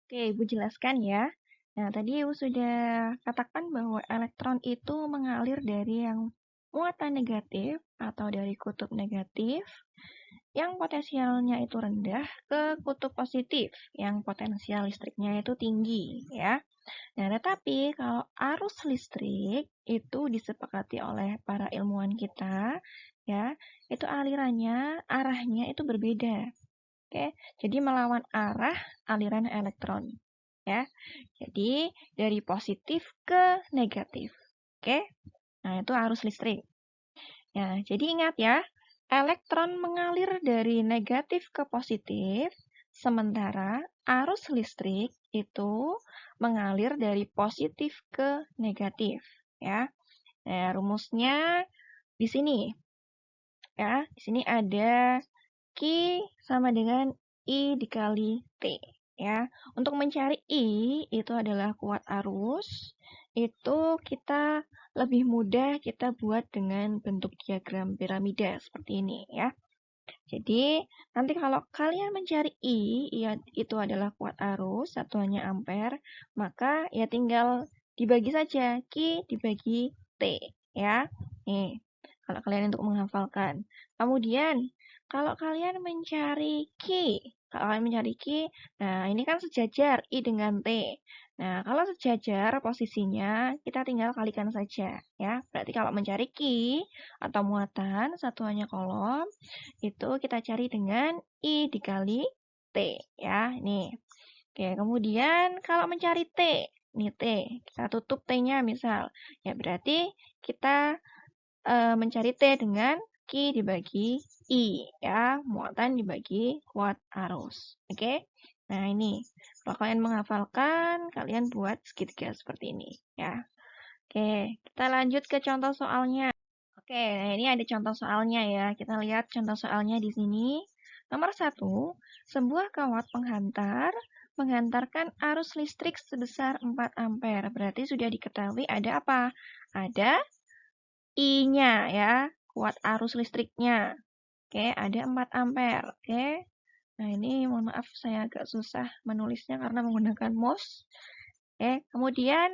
Oke, Ibu jelaskan ya. Nah, tadi Ibu sudah katakan bahwa elektron itu mengalir dari yang muatan negatif atau dari kutub negatif yang potensialnya itu rendah ke kutub positif yang potensial listriknya itu tinggi ya. Nah, tetapi kalau arus listrik itu disepakati oleh para ilmuwan kita ya, itu arahnya itu berbeda. Oke, jadi melawan arah aliran elektron ya. Jadi dari positif ke negatif. Oke. Nah, itu arus listrik. Ya, jadi ingat ya, elektron mengalir dari negatif ke positif, sementara arus listrik itu mengalir dari positif ke negatif ya. Nah, rumusnya di sini ya. Di sini ada Q sama dengan I dikali T ya. Untuk mencari I itu adalah kuat arus. Itu kita lebih mudah kita buat dengan bentuk diagram piramida seperti ini ya. Jadi nanti kalau kalian mencari I ya, itu adalah kuat arus, satuannya ampere, maka ya tinggal dibagi saja Q dibagi T ya. Nih, kalau kalian untuk menghafalkan. Kemudian kalau kalian mencari Q, nah ini kan sejajar I dengan T. Nah, kalau sejajar posisinya, kita tinggal kalikan saja ya. Berarti kalau mencari Q atau muatan, satuannya kolom, itu kita cari dengan I dikali T ya. Nih. Oke, kemudian kalau mencari T, nih T, kita tutup T-nya misal. Ya berarti kita mencari T dengan Q dibagi I ya, muatan dibagi kuat arus. Oke. Nah, ini kalau kalian menghafalkan, kalian buat segitiga seperti ini ya. Oke, kita lanjut ke contoh soalnya. Oke, nah ini ada contoh soalnya ya. Kita lihat contoh soalnya di sini. Nomor 1, sebuah kawat penghantar menghantarkan arus listrik sebesar 4 ampere. Berarti sudah diketahui ada apa? Ada I-nya ya, kuat arus listriknya. Oke, ada 4 ampere. Oke. Nah, ini mohon maaf saya agak susah menulisnya karena menggunakan mouse. Oke, kemudian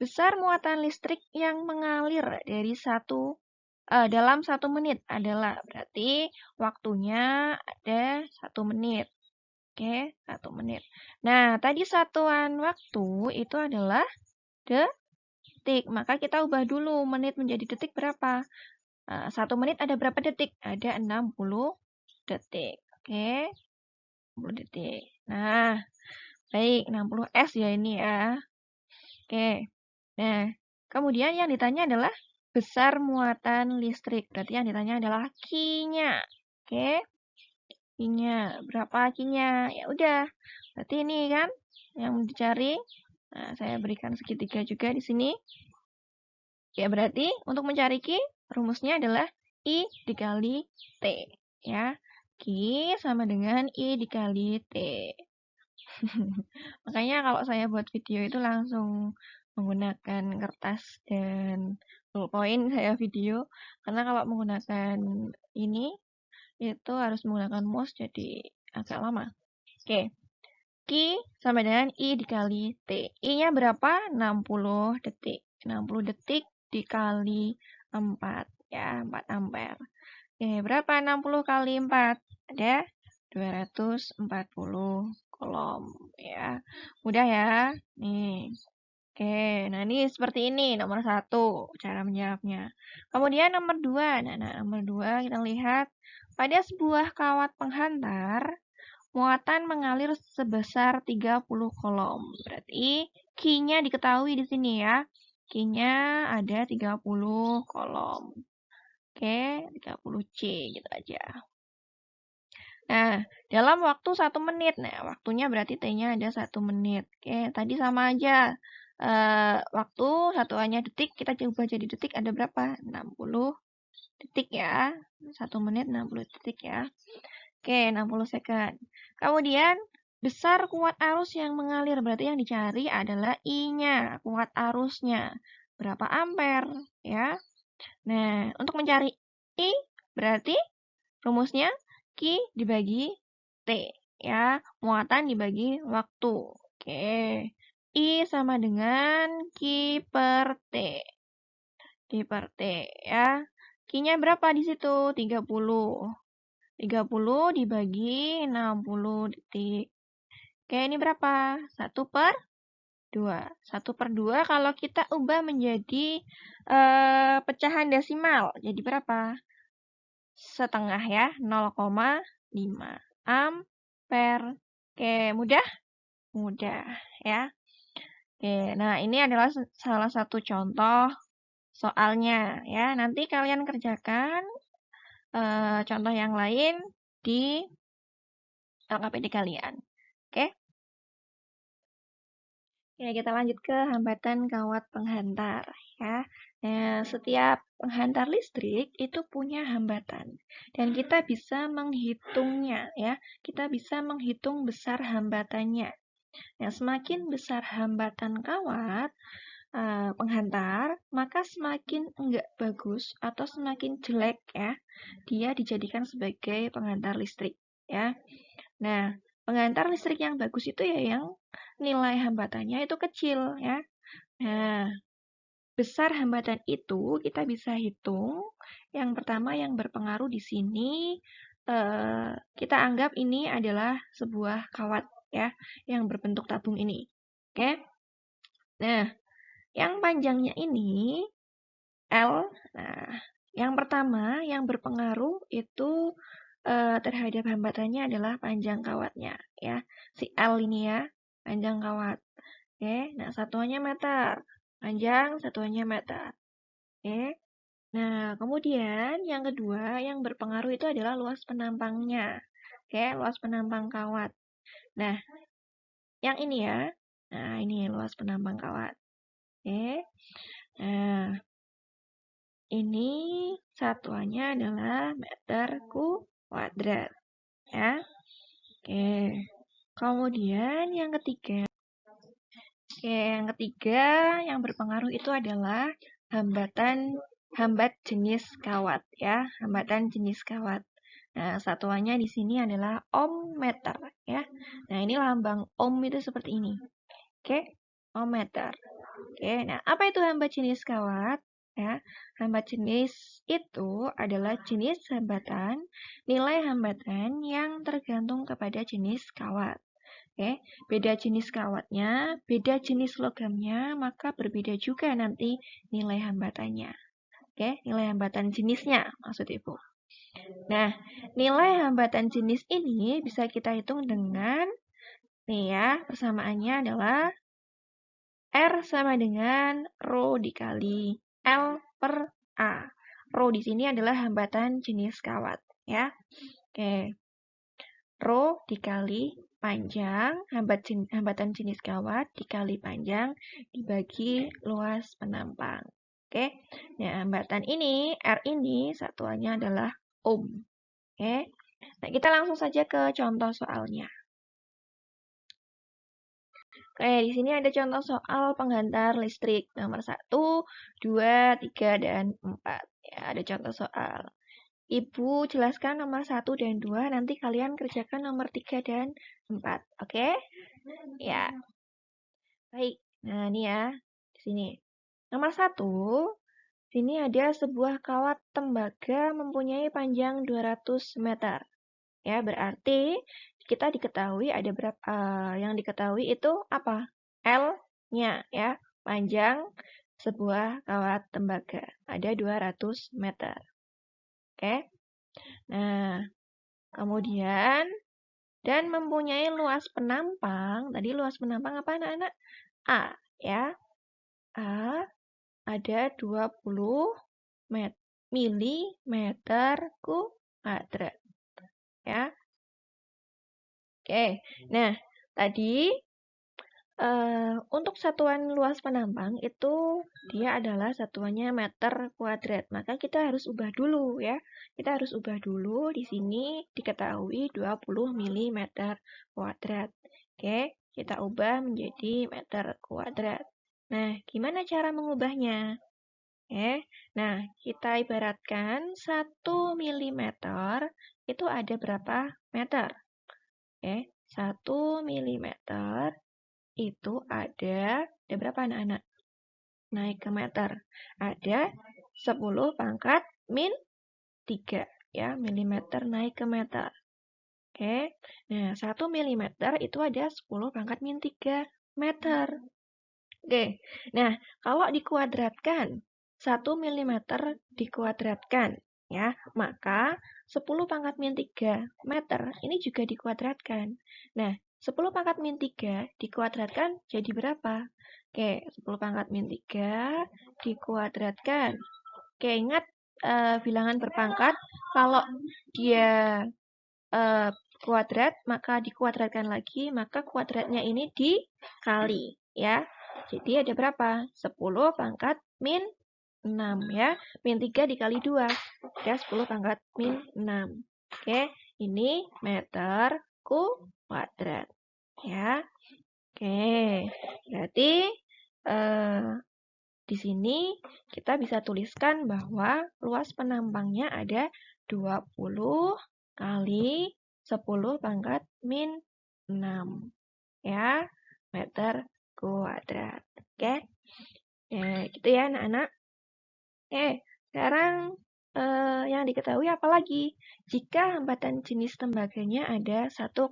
besar muatan listrik yang mengalir dari dalam 1 menit adalah berarti waktunya ada 1 menit. Oke, 1 menit. Nah, tadi satuan waktu itu adalah detik. Maka kita ubah dulu menit menjadi detik berapa? 1 menit ada berapa detik? Ada 60 detik. Oke, 60 detik. Nah, baik, 60 S ya ini ya. Oke. Nah, kemudian yang ditanya adalah besar muatan listrik. Berarti yang ditanya adalah Q-nya. Oke. Q-nya. Berapa Q-nya? Ya udah. Berarti ini kan yang dicari. Nah, saya berikan segitiga juga di sini. Ya, berarti untuk mencari Q, rumusnya adalah I dikali T. Ya. Q sama dengan I dikali T. Makanya kalau saya buat video itu langsung menggunakan kertas dan ballpoint saya video. Karena kalau menggunakan ini, itu harus menggunakan mouse jadi agak lama. Oke. Q sama dengan I dikali T. I-nya berapa? 60 detik. 60 detik dikali 4. Ya, 4 ampere. Oke, berapa 60 kali 4? Ada 240 kolom ya. Mudah ya. Nih. Oke, nah ini seperti ini nomor 1 cara menjawabnya. Kemudian nomor 2. Nah, nomor 2 kita lihat pada sebuah kawat penghantar muatan mengalir sebesar 30 kolom. Berarti Q-nya diketahui di sini ya. Q-nya ada 30 kolom. Oke, 30 C gitu aja. Nah, dalam waktu 1 menit. Nah, waktunya berarti T-nya ada 1 menit. Oke, tadi sama aja. Waktu satuannya detik, kita coba jadi detik ada berapa? 60 detik ya. 1 menit 60 detik ya. Oke, 60 second. Kemudian, besar kuat arus yang mengalir. Berarti yang dicari adalah I-nya, kuat arusnya. Berapa ampere ya. Nah, untuk mencari I, berarti rumusnya Q dibagi T ya, muatan dibagi waktu. Oke. I sama dengan Q per T. Q per T ya. Q-nya berapa di situ? 30. 30 dibagi 60 detik. Oke, ini berapa? 1 per 2. 1 per 2 kalau kita ubah menjadi pecahan desimal. Jadi berapa? Setengah ya, 0,5 ampere. Oke, mudah? Mudah ya. Oke, nah ini adalah salah satu contoh soalnya ya. Nanti kalian kerjakan contoh yang lain di LKPD kalian. Oke? Ya, kita lanjut ke hambatan kawat penghantar ya. Nah, setiap penghantar listrik itu punya hambatan dan kita bisa menghitungnya ya. Kita bisa menghitung besar hambatannya. Nah, semakin besar hambatan kawat penghantar, maka semakin enggak bagus atau semakin jelek ya, dia dijadikan sebagai penghantar listrik ya. Nah, penghantar listrik yang bagus itu ya yang nilai hambatannya itu kecil ya. Nah, besar hambatan itu kita bisa hitung. Yang pertama yang berpengaruh di sini kita anggap ini adalah sebuah kawat ya yang berbentuk tabung ini. Oke. Nah, yang panjangnya ini L. Nah, yang pertama yang berpengaruh itu terhadap hambatannya adalah panjang kawatnya ya. Si L ini ya, panjang kawat. Oke, nah satuannya meter. Panjang satuannya meter. Oke. Nah, kemudian yang kedua yang berpengaruh itu adalah luas penampangnya. Oke, luas penampang kawat. Nah, yang ini ya. Nah, ini luas penampang kawat. Oke. Nah, ini satuannya adalah meter kuadrat. Ya. Oke. Kemudian yang ketiga. Oke, yang ketiga yang berpengaruh itu adalah hambat jenis kawat ya, hambatan jenis kawat. Nah, satuannya di sini adalah ohm meter ya. Nah, ini lambang ohm itu seperti ini. Oke, ohm meter. Oke, nah apa itu hambat jenis kawat? Ya, hambat jenis itu adalah jenis hambatan, nilai hambatan yang tergantung kepada jenis kawat. Oke, beda jenis kawatnya, beda jenis logamnya, maka berbeda juga nanti nilai hambatannya. Oke, nilai hambatan jenisnya maksud Ibu. Nah, nilai hambatan jenis ini bisa kita hitung dengan, nih ya, persamaannya adalah R sama dengan Rho dikali L per A. Rho di sini adalah hambatan jenis kawat, ya. Oke. Rho dikali panjang, hambatan jenis kawat dikali panjang dibagi luas penampang. Oke. Nah, hambatan ini, R ini satuannya adalah ohm. Oke. Nah, kita langsung saja ke contoh soalnya. Oke, di sini ada contoh soal penghantar listrik nomor 1, 2, 3, dan 4. Ya, ada contoh soal. Ibu jelaskan nomor 1 dan 2, nanti kalian kerjakan nomor 3 dan 4. Oke? Ya. Baik. Nah, ini ya. Di sini. Nomor 1, sini ada sebuah kawat tembaga mempunyai panjang 200 meter. Ya, berarti kita diketahui ada berapa yang diketahui itu apa? L-nya ya, panjang sebuah kawat tembaga. Ada 200 meter. Oke. Nah, kemudian dan mempunyai luas penampang. Tadi luas penampang apa anak-anak? A ya. A ada 20 milimeter kuadrat. Ya. Oke, nah tadi untuk satuan luas penampang itu dia adalah satuannya meter kuadrat. Maka kita harus ubah dulu ya. Kita harus ubah dulu di sini diketahui 20 mm kuadrat. Oke, kita ubah menjadi meter kuadrat. Nah, gimana cara mengubahnya? Nah, kita ibaratkan 1 mm itu ada berapa meter? 1 mm itu ada berapa anak-anak? Naik ke meter. Ada 10 pangkat min 3 ya, milimeter naik ke meter. Oke. Nah, 1 milimeter itu ada 10 pangkat min 3 meter. Oke. Nah, kalau dikuadratkan 1 milimeter dikuadratkan ya, maka 10 pangkat min 3 meter ini juga dikuadratkan. Nah, 10 pangkat min 3 dikuadratkan jadi berapa? Oke, 10 pangkat min 3 dikuadratkan. Oke, ingat bilangan berpangkat, kalau dia kuadrat, maka dikuadratkan lagi, maka kuadratnya ini dikali, ya. Jadi ada berapa? 10 pangkat min 6, ya. Min 3 dikali 2, ada 10 pangkat min 6. Oke, ini meter kuadrat, ya. Oke, berarti di sini kita bisa tuliskan bahwa luas penampangnya ada 20 kali 10 pangkat min 6 ya, meter kuadrat. Oke. Gitu ya anak-anak. Sekarang yang diketahui apa lagi? Jika hambatan jenis tembaganya ada 1,7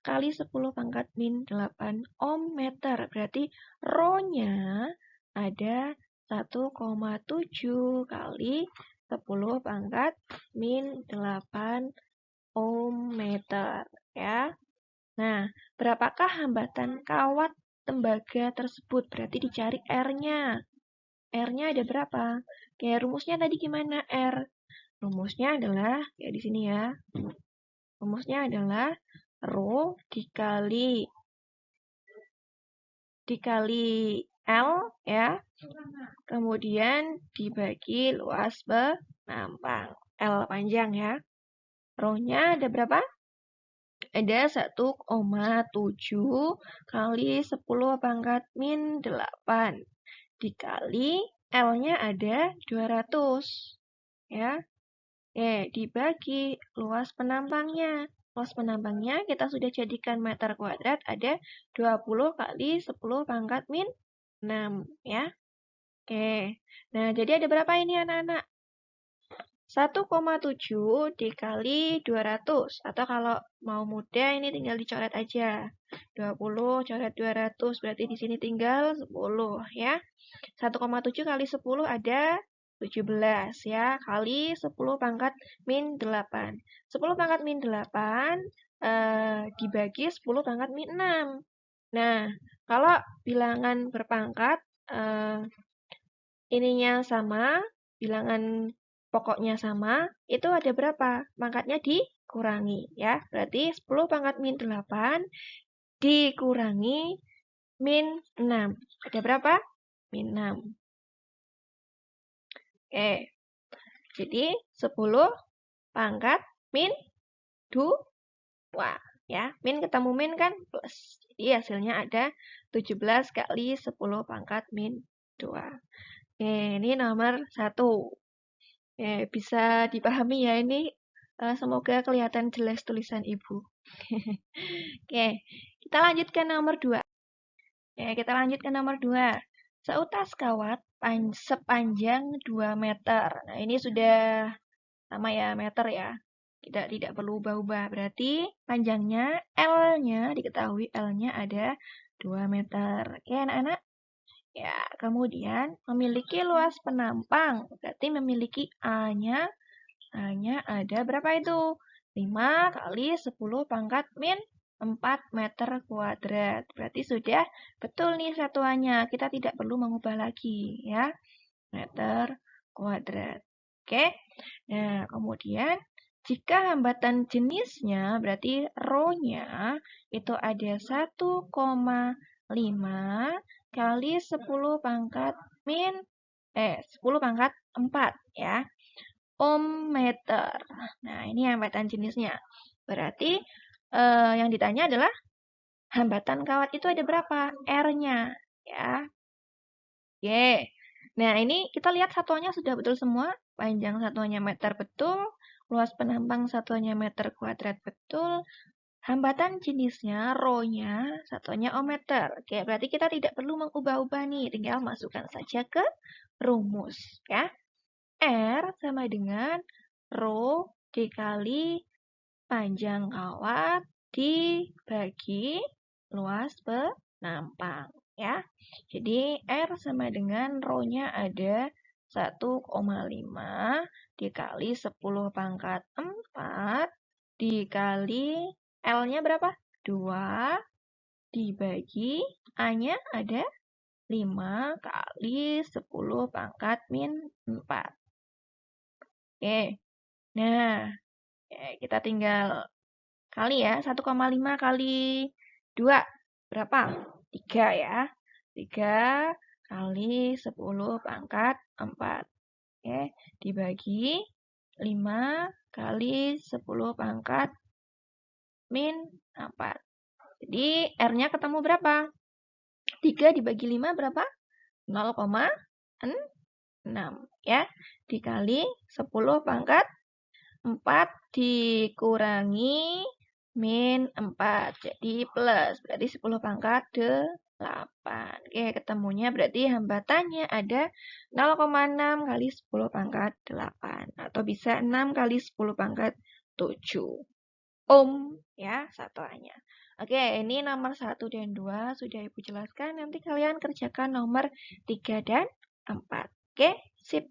kali 10 pangkat min 8 ohm meter. Berarti rho-nya ada 1,7 kali 10 pangkat min 8 ohm meter. Ya. Nah, berapakah hambatan kawat tembaga tersebut? Berarti dicari R-nya. R-nya ada berapa? Kayak rumusnya tadi gimana R? Rumusnya adalah, kayak di sini ya. Rumusnya adalah rho dikali L ya. Kemudian dibagi luas penampang. L panjang ya. Rho-nya ada berapa? Ada 1,7 kali 10 pangkat min 8 dikali L-nya ada 200 ya. Dibagi luas penampangnya. Luas penampangnya kita sudah jadikan meter kuadrat ada 20 kali 10 pangkat min 6 ya. Nah jadi ada berapa ini anak-anak? 1,7 dikali 200, atau kalau mau mudah ini tinggal dicoret aja. 20 coret 200 berarti di sini tinggal 10 ya. 1,7 kali 10 ada 17 ya, kali 10 pangkat min 8. 10 pangkat min 8 dibagi 10 pangkat min 6. Nah, kalau bilangan berpangkat ininya sama, bilangan pokoknya sama, itu ada berapa? Pangkatnya dikurangi ya. Berarti 10 pangkat min 8 dikurangi min 6. Ada berapa? Min 6. Jadi 10 pangkat min 2 ya. Min ketemu min kan plus. Jadi hasilnya ada 17 kali 10 pangkat min 2. Ini nomor 1. Bisa dipahami ya ini. Semoga kelihatan jelas tulisan Ibu. Kita lanjutkan nomor 2. Kita lanjutkan nomor 2. Seutas kawat sepanjang 2 meter. Nah, ini sudah sama ya, meter ya. Tidak perlu ubah-ubah. Berarti panjangnya L-nya, diketahui L-nya ada 2 meter. Oke, anak-anak? Ya, kemudian memiliki luas penampang. Berarti memiliki A-nya ada berapa itu? 5 kali 10 pangkat min 4 meter kuadrat. Berarti sudah betul nih satuannya. Kita tidak perlu mengubah lagi ya. Meter kuadrat. Oke. Nah, kemudian jika hambatan jenisnya berarti rho-nya itu ada 1,5 kali 10 pangkat min 10 pangkat 4 ya. Ohm meter. Nah, ini hambatan jenisnya. Berarti yang ditanya adalah hambatan kawat itu ada berapa? R-nya ya. Nah, ini kita lihat satuannya sudah betul semua. Panjang satuannya meter betul, luas penampang satuannya meter kuadrat betul, Hambatan jenisnya, rho-nya, satuannya ohmmeter. Oke, berarti kita tidak perlu mengubah-ubah nih, tinggal masukkan saja ke rumus, ya. R sama dengan rho dikali panjang kawat dibagi luas penampang, ya. Jadi R sama dengan rho-nya ada 1,5 dikali 10 pangkat 4 dikali L-nya berapa? 2 dibagi A-nya ada 5 kali 10 pangkat min 4. Oke, nah kita tinggal kali ya, 1,5 kali 2 berapa? 3 ya. 3 kali 10 pangkat 4. Oke, dibagi 5 kali 10 pangkat min 4. Jadi R-nya ketemu berapa? 3 dibagi 5 berapa? 0,6 ya. Dikali 10 pangkat 4 dikurangi min 4. Jadi plus. Berarti 10 pangkat 8. Oke, ketemunya berarti hambatannya ada 0,6 kali 10 pangkat 8. Atau bisa 6 kali 10 pangkat 7. Ohm ya satuannya. Oke, ini nomor 1 dan 2 sudah Ibu jelaskan. Nanti kalian kerjakan nomor 3 dan 4. Oke, sip.